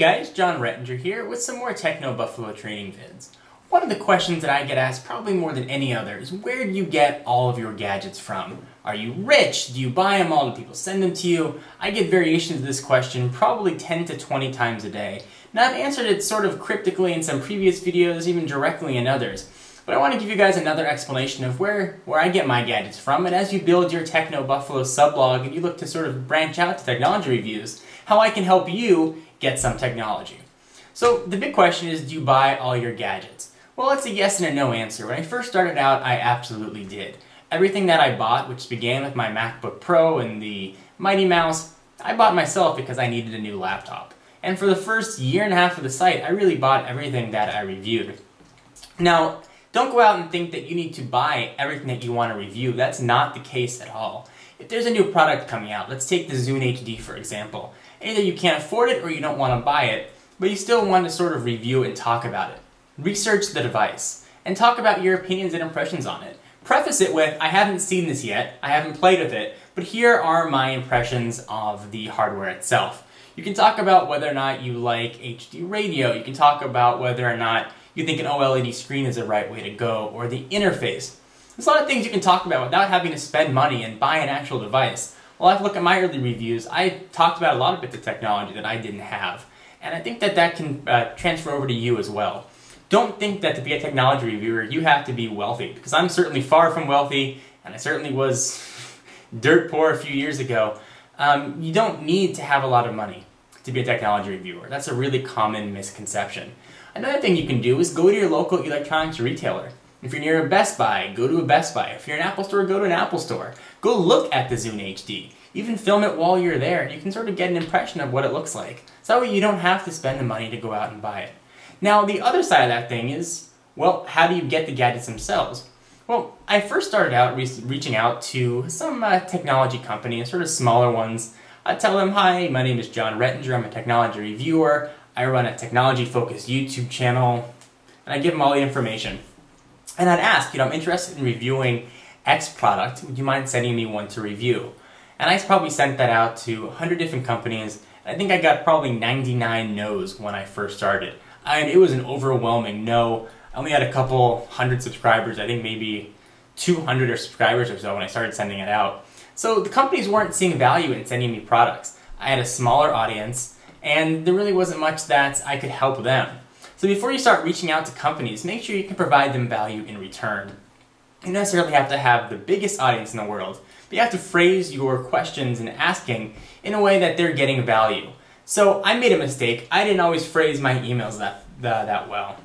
guys, John Rettinger here with some more TechnoBuffalo training vids. One of the questions that I get asked probably more than any other is where do you get all of your gadgets from? Are you rich? Do you buy them all? Do people send them to you? I get variations of this question probably 10 to 20 times a day. Now I've answered it sort of cryptically in some previous videos, even directly in others. But I want to give you guys another explanation of where I get my gadgets from, and as you build your TechnoBuffalo sublog and you look to sort of branch out to technology reviews, how I can help you get some technology. So the big question is, do you buy all your gadgets? Well, it's a yes and a no answer. When I first started out, I absolutely did. Everything that I bought, which began with my MacBook Pro and the Mighty Mouse, I bought myself because I needed a new laptop. And for the first year and a half of the site, I really bought everything that I reviewed. Now, don't go out and think that you need to buy everything that you want to review. That's not the case at all. If there's a new product coming out, let's take the Zune HD for example. Either you can't afford it or you don't want to buy it, but you still want to sort of review and talk about it. Research the device and talk about your opinions and impressions on it. Preface it with, I haven't seen this yet, I haven't played with it, but here are my impressions of the hardware itself. You can talk about whether or not you like HD radio, you can talk about whether or not you think an OLED screen is the right way to go, or the interface. There's a lot of things you can talk about without having to spend money and buy an actual device. Well, if you look at my early reviews, I talked about a lot of bits of technology that I didn't have. And I think that that can transfer over to you as well. Don't think that to be a technology reviewer, you have to be wealthy, because I'm certainly far from wealthy, and I certainly was dirt poor a few years ago. You don't need to have a lot of money to be a technology reviewer. That's a really common misconception. Another thing you can do is go to your local electronics retailer. If you're near a Best Buy, go to a Best Buy. If you're an Apple store, go to an Apple store. Go look at the Zune HD. Even film it while you're there. You can sort of get an impression of what it looks like. So that way you don't have to spend the money to go out and buy it. Now, the other side of that thing is, well, how do you get the gadgets themselves? Well, I first started out reaching out to some technology companies, sort of smaller ones. I'd tell them, hi, my name is John Rettinger, I'm a technology reviewer. I run a technology-focused YouTube channel, and I'd give them all the information. And I'd ask, I'm interested in reviewing X product, would you mind sending me one to review? And I probably sent that out to 100 different companies, and I think I got probably 99 no's when I first started. It was an overwhelming no. I only had a couple hundred subscribers, I think maybe 200 subscribers or so when I started sending it out. So the companies weren't seeing value in sending me products. I had a smaller audience, and there really wasn't much that I could help them. So before you start reaching out to companies, make sure you can provide them value in return. You don't necessarily have to have the biggest audience in the world, but you have to phrase your questions and asking in a way that they're getting value. So I made a mistake. I didn't always phrase my emails that well.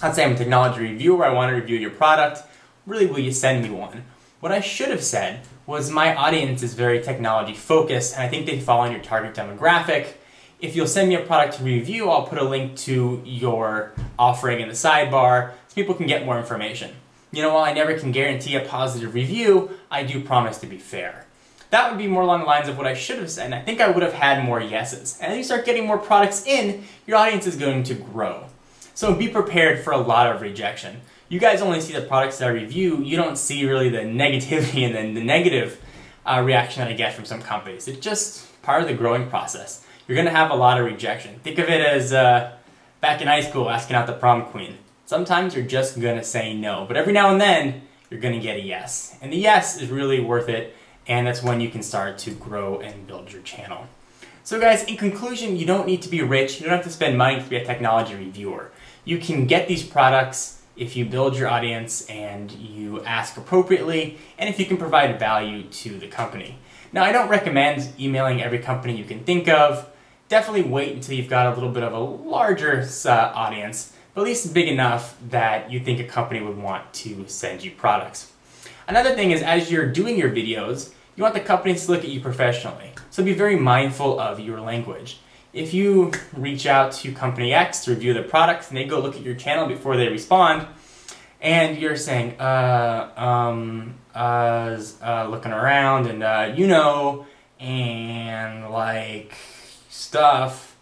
I'd say I'm a technology reviewer, I want to review your product. Really, will you send me one? What I should have said was my audience is very technology focused, and I think they fall in your target demographic. If you'll send me a product to review, I'll put a link to your offering in the sidebar so people can get more information. While I never can guarantee a positive review, I do promise to be fair. That would be more along the lines of what I should have said, and I think I would have had more yeses. And as you start getting more products in, your audience is going to grow. So be prepared for a lot of rejection. You guys only see the products that I review, you don't see really the negativity and then the negative reaction that I get from some companies. It's just part of the growing process. You're going to have a lot of rejection. Think of it as back in high school asking out the prom queen. Sometimes you're just going to say no, but every now and then you're going to get a yes. And the yes is really worth it, and that's when you can start to grow and build your channel. So guys, in conclusion, you don't need to be rich. You don't have to spend money to be a technology reviewer. You can get these products if you build your audience and you ask appropriately, and if you can provide value to the company. Now, I don't recommend emailing every company you can think of. Definitely wait until you've got a little bit of a larger audience, but at least big enough that you think a company would want to send you products. Another thing is, as you're doing your videos, you want the companies to look at you professionally. So be very mindful of your language. If you reach out to company X to review their products and they go look at your channel before they respond, and you're saying, looking around and, and like stuff,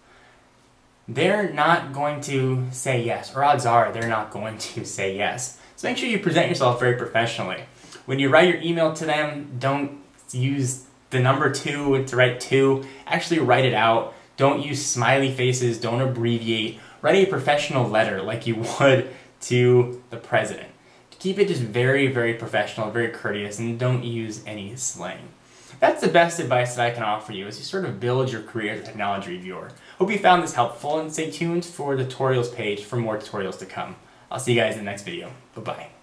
they're not going to say yes, or odds are they're not going to say yes. So make sure you present yourself very professionally. When you write your email to them, don't use the number 2 to write 2. Actually write it out. Don't use smiley faces, don't abbreviate. Write a professional letter like you would to the president. Keep it just very, very professional, very courteous, and don't use any slang. That's the best advice that I can offer you as you sort of build your career as a technology reviewer. Hope you found this helpful, and stay tuned for the tutorials page for more tutorials to come. I'll see you guys in the next video. Bye-bye.